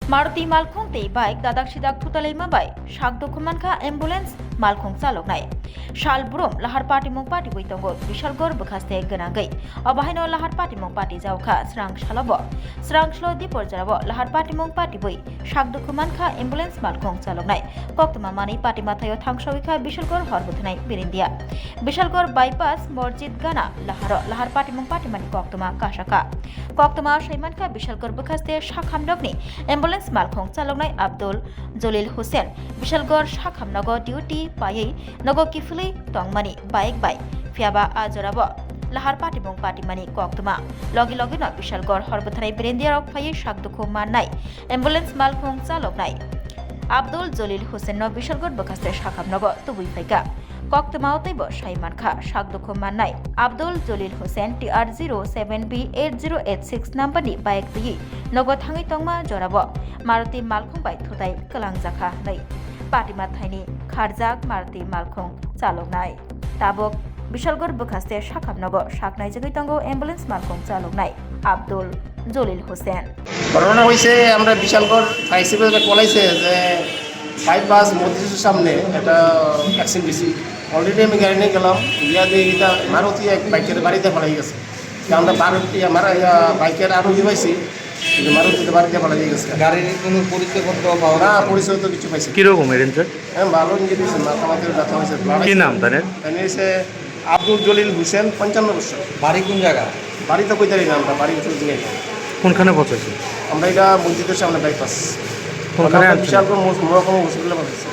Maruti Malkhung te bike dadak sidak thutalei mabai shak dokumanka ambulance Malkhung chalok nai shal brum lahar party mung party boitongo bishalgor bukhaste ganagai abahaino lahar party mung party jawkha srang shalabo srang shlo dipor jarabo lahar party mung party boi shak dokumanka ambulance Malkhung chalok nai koktuma mani party mathayo thangshawikha bishalgor horbuthnai birindia bishalgor bypass morjid gana lahar party mung party mani koktuma kashaka koktuma shaimanka bishalgor bukhaste shakhamnogni ambulance Malkhung chaloknai Abdul Jalil Hussein Bishalgor Shakhamnago duty payei nago kifuli tongmani bike by fiaba ajorabo lahar party mung party mani koktuma logi no Bishalgor horbuthanai birendia rok phaye shakdukhu mannai ambulance Malkhung chaloknai Abdul Jalil Hussein no Bishalgor bakaste Shakhamnago tubui phaika koktuma taibo shaimankha shakdukhu mannai Abdul Jalil Hussein TR07B8086 number ni bike tui nogo thangai tongma jorabo Maruti Malkhung bai thutai kalangjakha nai party mathaini kharjak Maruti Malkhung chaloknai tabok Bishalgor bukhaste Shakhamnago shaknai jagai tongo ambulance Malkhung chaloknai Abdul Jalil Hussein ঘটনা হয়েছে আমরা Bishalgarh ICP বলাইছে যে bypass মসজিদের সামনে একটা accident বেশি already আমি গাড়ি নিয়ে গেলাম গিয়া দিয়ে এটা মারুতি এক বাইকের বাড়িতে ফেলাই গেছে আমরা মারুতি আমার বাইকের আরোহী পাইছি কিন্তু মারুতিতে বাড়িতে ফেলাই গেছে গাড়ির কোনো পরিচয়পত্র পাওয়া না পরিচয় তো কিছু পাইছি কিরকম এরেন স্যার? হ্যাঁ ভালো নিয়ে দিয়েছে মাথামাতির ব্যথা হয়েছে কি নাম তাদের? এনে হয়েছে আব্দুল জলিল হোসেন 55 বছর বাড়ি কোন জায়গা? বাড়ি তো কইতারি না আমরা বাড়ি চলছি না কোনখানে পৌঁছেছে? আমরা এটা মসজিদের সামনে বাইপাস কোনখানে বিশালগড় মহকুমা হসপিটালে পাঠাচ্ছি